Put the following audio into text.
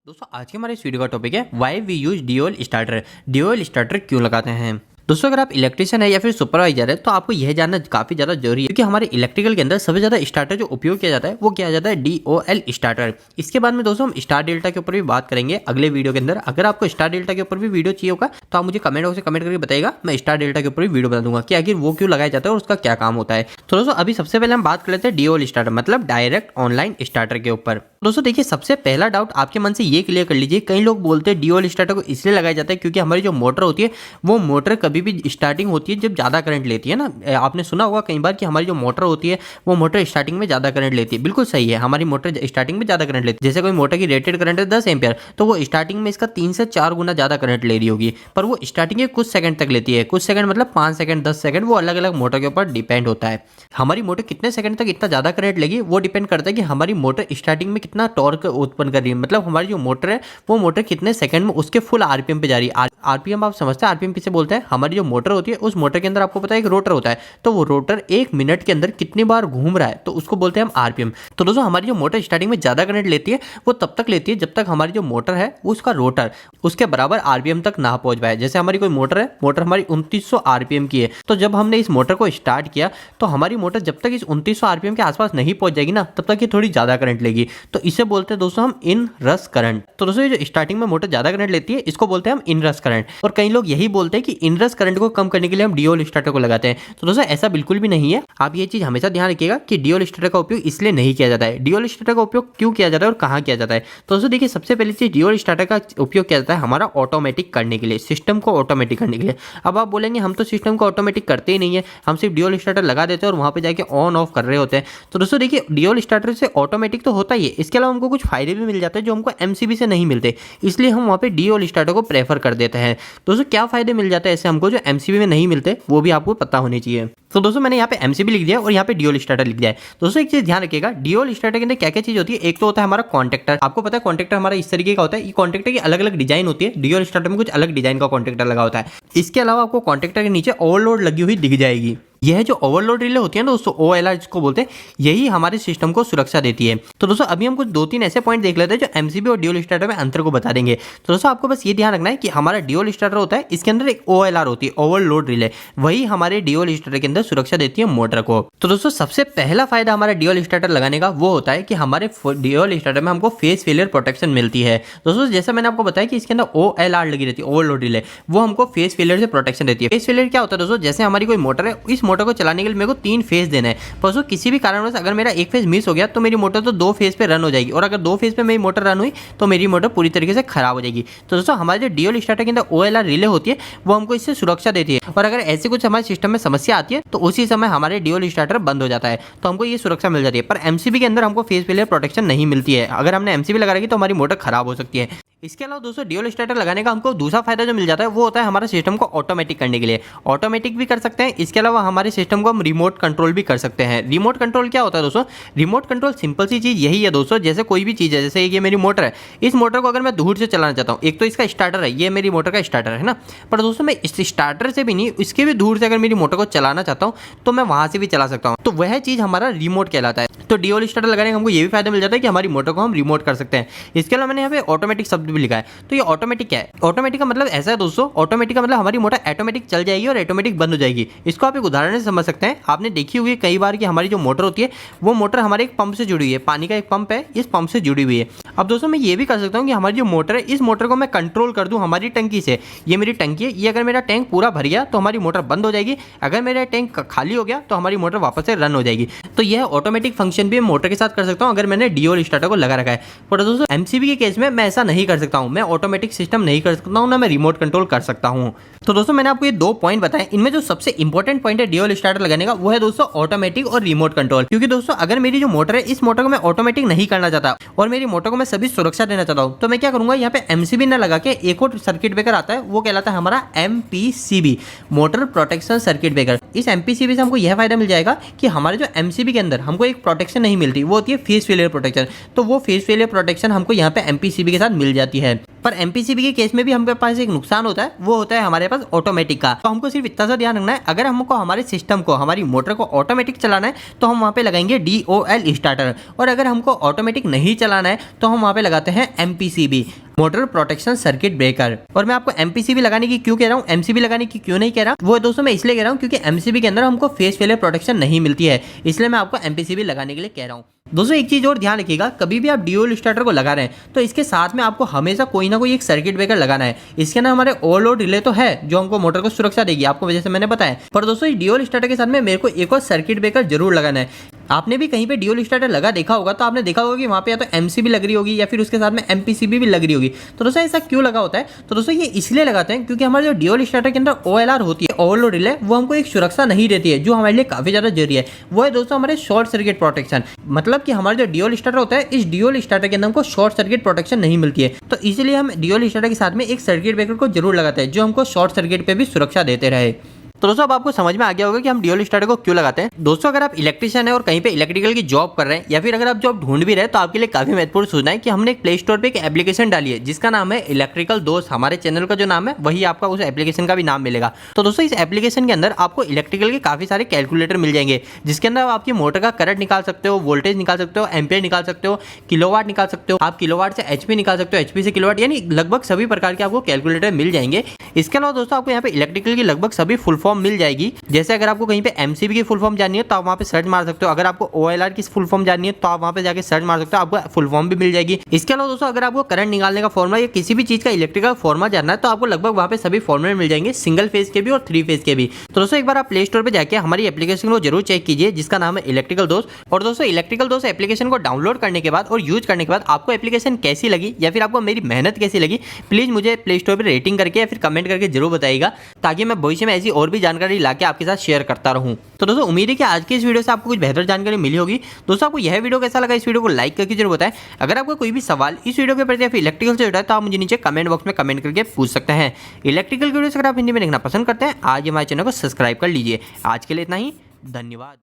दोस्तों आज के हमारे इस वीडियो का टॉपिक है why we use dual starter. Dual starter क्यों लगाते हैं। दोस्तों अगर आप इलेक्ट्रिशियन है या फिर सुपरवाइजर है तो आपको यह जानना काफी ज्यादा जरूरी है, क्योंकि हमारे इलेक्ट्रिकल के अंदर सबसे ज्यादा स्टार्टर जो उपयोग किया जाता है वो किया जाता है DOL स्टार्टर। इसके बाद में दोस्तों हम स्टार डेल्टा के ऊपर भी बात करेंगे अगले वीडियो के अंदर। अगर आपको स्टार डेल्टा के ऊपर भी वीडियो चाहिए होगा तो आप मुझे कमेंट बॉक्स में कमेंट करके बताइएगा, मैं स्टार डेल्टा के ऊपर भी वीडियो बता दूंगा कि आखिर वो क्यों लगाया जाता है और उसका क्या काम होता है। तो दोस्तों अभी सबसे पहले हम बात कर लेते हैं DOL स्टार्टर मतलब डायरेक्ट ऑनलाइन स्टार्टर के ऊपर। दोस्तों देखिए, सबसे पहला डाउट आपके मन से ये क्लियर कर लीजिए। कई लोग बोलते हैं DOL स्टार्टर को इसलिए लगाया जाता है क्योंकि हमारी जो मोटर होती है वो मोटर कभी भी स्टार्टिंग होती है जब ज़्यादा करंट लेती है ना। आपने सुना होगा कई बार कि हमारी जो मोटर होती है वो मोटर स्टार्टिंग में ज़्यादा करंट लेती है। बिल्कुल सही है, हमारी मोटर स्टार्टिंग में ज़्यादा करंट लेती है। जैसे कोई मोटर की रेटेड करंट है 10 एम्पियर, तो वो स्टार्टिंग में इसका 3 से 4 गुना ज़्यादा करंट ले रही होगी, पर वो स्टार्टिंग के कुछ सेकंड तक लेती है। कुछ सेकंड मतलब 5 सेकंड 10 सेकंड, वो अलग अलग मोटर के ऊपर डिपेंड होता है। हमारी मोटर कितने सेकंड तक इतना ज़्यादा करंट लेगी वो डिपेंड करता है कि हमारी मोटर स्टार्टिंग में कितना टॉर्क उत्पन्न कर रही है। मतलब हमारी जो मोटर है वो मोटर कितने सेकंड में उसके फुल आरपीएम पे जा रही है। आरपीएम आप समझते हैं, आरपीएम किसे बोलते हैं। हमारी जो मोटर होती है उस मोटर के अंदर आपको पता है एक रोटर होता है, तो वो रोटर 1 मिनट के अंदर कितनी बार घूम रहा है तो उसको बोलते हैं हम आरपीएम। तो दोस्तों हमारी जो मोटर स्टार्टिंग में ज्यादा करंट लेती है वो तब तक लेती है जब तक हमारी जो मोटर है उसका रोटर उसके बराबर आरपीएम तक ना पहुंच पाए। जैसे हमारी कोई मोटर है, मोटर हमारी 2900 आरपीएम की है, तो जब हमने इस मोटर को स्टार्ट किया तो हमारी मोटर जब तक इस 2900 आरपीएम के आसपास नहीं पहुंच जाएगी ना तब तक ये थोड़ी ज्यादा करंट लेगी। तो इसे बोलते हैं दोस्तों हम इन रश करंट। तो दोस्तों ये जो स्टार्टिंग में मोटर ज्यादा करंट लेती है इसको बोलते हैं हम इन रश करंट। और कई लोग यही बोलते हैं कि इन रश करंट को कम करने के लिए हम DOL स्टार्टर को लगाते हैं। तो दोस्तों ऐसा बिल्कुल भी नहीं है। आप ये चीज हमेशा ध्यान रखिएगा कि DOL स्टार्टर का उपयोग इसलिए नहीं किया जाता है। DOL स्टार्टर का उपयोग क्यों किया जाता है और कहाँ किया जाता है। तो दोस्तों देखिए, सबसे पहली चीज DOL स्टार्टर का उपयोग किया जाता है हमारा ऑटोमेटिक करने के लिए, सिस्टम को ऑटोमेटिक करने के लिए। अब आप बोलेंगे हम तो सिस्टम को ऑटोमेटिक करते ही नहीं है, हम सिर्फ DOL स्टार्टर लगा देते हैं और वहां पे जाके ऑन ऑफ कर रहे होते हैं। तो दोस्तों देखिए, DOL स्टार्टर से ऑटोमेटिक तो होता ही है, इसके अलावा हमको कुछ फायदे भी मिल जाते हैं जो हमको MCB से नहीं मिलते, इसलिए हम वहाँ पे DOL स्टार्टर को प्रेफर कर देते हैं। दोस्तों क्या फायदे मिल जाते हैं ऐसे हमको जो MCB में नहीं मिलते, वो भी आपको पता होनी चाहिए। तो दोस्तों मैंने यहाँ पे MCB लिख दिया और यहाँ पे DOL स्टार्टर लिख दिया है। दोस्तों एक चीज ध्यान रखिएगा, DOL स्टार्टर के अंदर क्या क्या चीज होती है। एक तो होता है हमारा कॉन्टेक्टर। आपको पता है कॉन्टेक्टर हमारा इस तरीके का होता है। ये कॉन्टेक्टर की अलग अलग डिजाइन होती है, DOL स्टार्टर में कुछ अलग डिजाइन का कॉन्टेक्टर लगा होता है। इसके अलावा आपको कॉन्टेक्टर के नीचे ओवरलोड लगी हुई दिख जाएगी। यह जो ओवरलोड रिले होती है ना दोस्तों, OLR जिसको बोलते हैं, यही हमारे सिस्टम को सुरक्षा देती है। तो दोस्तों अभी हम कुछ 2-3 ऐसे पॉइंट देख लेते हैं जो MCB और DOL स्टार्टर में अंतर को बता देंगे। तो दोस्तों आपको बस ये ध्यान रखना है कि हमारा DOL स्टार्टर होता है, इसके अंदर एक OLR होती है, ओवरलोड रिले, वही हमारे DOL स्टार्टर के अंदर सुरक्षा देती है मोटर को। तो दोस्तों सबसे पहला फायदा हमारा DOL स्टार्टर लगाने का वो होता है कि हमारे DOL स्टार्टर में हमको फेस फेलियर प्रोटेक्शन मिलती है। दोस्तों जैसा मैंने आपको बताया कि इसके अंदर OLR लगी रहती है, ओवरलोड रिले, वो हमको फेस फेलियर से प्रोटेक्शन देती है। फेस फेलियर क्या होता है दोस्तों, जैसे हमारी कोई मोटर है, इस मोटर को चलाने के लिए मेरे को 3 फेज देना है, पर किसी भी कारणवश अगर मेरा एक फेज मिस हो गया तो मेरी मोटर तो 2 फेज पे रन हो जाएगी, और अगर 2 फेज पे मेरी मोटर रन हुई तो मेरी मोटर पूरी तरीके से खराब हो जाएगी। तो दोस्तों हमारे जो DOL स्टार्टर के अंदर OLR रिले होती है वो हमको इससे सुरक्षा देती है, और अगर ऐसे कुछ हमारे सिस्टम में समस्या आती है तो उसी समय हमारे DOL स्टार्टर बंद हो जाता है, तो हमको ये सुरक्षा मिल जाती है। पर MCB के अंदर हमको फेज फेलियर प्रोटेक्शन नहीं मिलती है। अगर हमने MCB लगा रखी तो हमारी मोटर खराब हो सकती है। इसके अलावा दोस्तों DOL स्टार्टर लगाने का हमको दूसरा फायदा जो मिल जाता है वो होता है हमारे सिस्टम को ऑटोमेटिक करने के लिए। ऑटोमेटिक भी कर सकते हैं, इसके अलावा हमारे सिस्टम को हम रिमोट कंट्रोल भी कर सकते हैं। रिमोट कंट्रोल क्या होता है दोस्तों, रिमोट कंट्रोल सिंपल सी चीज यही है दोस्तों, जैसे कोई भी चीज है, जैसे ये मेरी मोटर है, इस मोटर को अगर मैं दूर से चलाना चाहता हूँ, एक तो इसका स्टार्टर है, ये मेरी मोटर का स्टार्टर है ना, पर दोस्तों मैं इस स्टार्टर से भी नहीं, इसके भी दूर से अगर मेरी मोटर को चलाना चाहता हूँ तो मैं वहां से भी चला सकता हूँ, तो वह चीज हमारा रिमोट कहलाता है। तो DOL स्टार्टर लगाने का हमको ये भी फायदा मिल जाता है कि हमारी मोटर को हम रिमोट कर सकते हैं। इसके अलावा मैंने यहाँ पे ऑटोमेटिक शब्द भी लिखा है। तो ये ऑटोमेटिक क्या है, ऑटोमेटिक का मतलब ऐसा है दोस्तों, ऑटोमेटिक का मतलब हमारी मोटर ऑटोमेटिक चल जाएगी और ऑटोमेटिक बंद हो जाएगी। इसको आप एक उदाहरण से समझ सकते हैं। आपने देखी हुई कई बार कि हमारी जो मोटर होती है वो मोटर हमारे एक पंप से जुड़ी हुई है, पानी का एक पंप है, इस पंप से जुड़ी हुई है। अब दोस्तों मैं ये भी कर सकता हूँ कि हमारी जो मोटर है, इस मोटर को मैं कंट्रोल कर दूँ हमारी टंकी से। ये मेरी टंकी है, ये अगर मेरा टैंक पूरा भर गया तो हमारी मोटर बंद हो जाएगी, अगर मेरा टैंक खाली हो गया तो हमारी मोटर वापस से रन हो जाएगी। तो यह ऑटोमेटिक फंक्शन भी मोटर के साथ कर सकता हूं अगर मैंने DOL स्टार्टर को लगा रखा है। पर दोस्तों MCB के केस में मैं ऐसा नहीं कर सकता हूं, मैं ऑटोमेटिक सिस्टम नहीं कर सकता हूं, ना मैं रिमोट कंट्रोल कर सकता हूं। तो दोस्तों मैंने आपको ये 2 पॉइंट बताए, इनमें जो सबसे इंपॉर्टेंट पॉइंट है DOL स्टार्टर लगाने का वो है दोस्तों ऑटोमेटिक और रिमोट कंट्रोल। क्योंकि दोस्तों अगर मेरी जो मोटर है, इस मोटर को मैं ऑटोमेटिक नहीं करना चाहता और मेरी मोटर को मैं सभी सुरक्षा देना चाहता हूँ, तो मैं क्या करूंगा, यहाँ पे MCB न लगा के एक और सर्किट ब्रेकर आता है, वो कहलाता है हमारा MPCB, motor protection circuit breaker. इस MPCB से हमको यह फायदा मिल जाएगा कि हमारे जो MCB के अंदर हमको एक प्रोटेक्शन नहीं मिलती, वो होती है फेस फेलियर प्रोटेक्शन। तो वो फेस फेलियर प्रोटेक्शन हमको यहाँ पे MPCB के साथ मिल जाती है। पर एमपीसीबी के केस में भी हमारे पास एक नुकसान होता है, वो होता है हमारे पास ऑटोमेटिक का। तो हमको सिर्फ इतना सा ध्यान रखना है, अगर हमको हमारे सिस्टम को, हमारी मोटर को ऑटोमेटिक चलाना है तो हम वहाँ पे लगाएंगे DOL स्टार्टर, और अगर हमको ऑटोमेटिक नहीं चलाना है तो हम वहाँ पे लगाते हैं MPCB, motor protection circuit breaker. और मैं आपको MPCB लगाने की क्यों कह रहा हूँ, MCB लगाने की क्यों नहीं कह रहा, वो दोस्तों मैं इसलिए कह रहा हूँ क्योंकि MCB के अंदर हमको फेस फेलियर प्रोटेक्शन नहीं मिलती है, इसलिए मैं आपको MPCB लगाने के लिए कह रहा हूँ। दोस्तों एक चीज और ध्यान रखिएगा, कभी भी आप DOL स्टार्टर को लगा रहे हैं तो इसके साथ में आपको हमेशा कोई ना कोई एक सर्किट ब्रेकर लगाना है। इसके अंदर हमारे ओवरलोड रिले तो है जो हमको मोटर को सुरक्षा देगी, आपको वजह से मैंने बताया, पर दोस्तों इस DOL स्टार्टर के साथ में मेरे को एक और सर्किट ब्रेकर जरूर लगाना है। आपने भी कहीं पे DOL स्टार्टर लगा देखा होगा तो आपने देखा होगा कि वहाँ पे या तो MCB लग रही होगी या फिर उसके साथ में MPCB भी लग रही होगी। तो दोस्तों ऐसा क्यों लगा होता है, तो दोस्तों ये इसलिए लगाते हैं क्योंकि हमारे जो DOL स्टार्टर के अंदर OLR होती है, ओवरलोड रिले, वो हमको एक सुरक्षा नहीं देती है, जो हमारे लिए काफी ज्यादा जरूरी है। वो है दोस्तों हमारे शॉर्ट सर्किट प्रोटेक्शन, मतलब कि हमारा जो DOL स्टार्टर होता है, इस DOL स्टार्टर के अंदर हमको शॉर्ट सर्किट प्रोटेक्शन नहीं मिलती है, तो इसलिए हम DOL स्टार्टर के साथ में एक सर्किट ब्रेकर को जरूर लगाते हैं जो हमको शॉर्ट सर्किट पे भी सुरक्षा देते रहे। तो दोस्तों अब आपको समझ में आ गया होगा कि हम DOL स्टार्टर को क्यों लगाते हैं। दोस्तों अगर आप इलेक्ट्रिशियन है और कहीं पे इलेक्ट्रिकल की जॉब कर रहे हैं या फिर अगर आप जॉब ढूंढ भी रहे हैं तो आपके लिए काफी महत्वपूर्ण सूचना है कि हमने एक प्ले स्टोर पे एक एप्लीकेशन डाली है जिसका नाम है इलेक्ट्रिकल दोस्त। हमारे चैनल का जो नाम है वही आपका उस एप्लीकेशन का भी नाम मिलेगा। तो दोस्तों इस एप्लीकेशन के अंदर आपको इलेक्ट्रिकल के काफी सारे कैलकुलेटर मिल जाएंगे जिसके अंदर आप आपकी मोटर का करंट निकाल सकते हो, वोल्टेज निकाल सकते हो, एम्पियर निकाल सकते हो, किलोवाट निकाल सकते हो, आप किलोवाट से HP निकाल सकते हो, HP से किलोवाट, यानी लगभग सभी प्रकार के आपको कैलकुलेटर मिल जाएंगे। इसके अलावा दोस्तों आपको यहाँ पे इलेक्ट्रिकल की लगभग सभी फुल फॉर्म मिल जाएगी। जैसे अगर आपको कहीं पे MCB की फुल फॉर्म जाननी है तो आप वहाँ पे सर्च मार सकते हो, अगर आपको OLR की फुल फॉर्म जाननी है तो आप वहाँ पे जाके सर्च मार सकते हो, आपको फुल फॉर्म भी मिल जाएगी। इसके अलावा दोस्तों अगर आपको करंट निकालने का फॉर्मूला या किसी भी चीज का इलेक्ट्रिकल फॉर्मूला जानना है तो आपको लगभग वहाँ पे सभी फॉर्मूले मिल जाएंगे, सिंगल फेज के भी और 3 फेज के भी। तो दोस्तों एक बार आप प्ले स्टोर पे जाके हमारी एप्लीकेशन को जरूर चेक कीजिए जिसका नाम है इलेक्ट्रिकल दोस्त। और दोस्तों इलेक्ट्रिकल दोस्त एप्लीकेशन को डाउनलोड करने के बाद और यूज करने के बाद आपको एप्लीकेशन कैसी लगी या फिर आपको मेरी मेहनत कैसी लगी, प्लीज मुझे प्ले स्टोर पर रेटिंग करके या फिर कमेंट करके जरूर बताइएगा, ताकि मैं भविष्य में ऐसी और भी जानकारी लाके आपके साथ शेयर करता रहूं। तो दोस्तों उम्मीद है कि आज की इस वीडियो से आपको कुछ बेहतर जानकारी मिली होगी। दोस्तों आपको यह वीडियो कैसा लगा, इस वीडियो को लाइक करके जरूर बताएं। अगर आपको कोई भी सवाल इस वीडियो के प्रति या फिर इलेक्ट्रिकल से जुड़ा है तो आप मुझे नीचे कमेंट बॉक्स में कमेंट करके पूछ सकते हैं। इलेक्ट्रिकल वीडियो अगर आप हिंदी में देखना पसंद करते हैं आज हमारे चैनल को सब्सक्राइब कर लीजिए। आज के लिए इतना ही, धन्यवाद।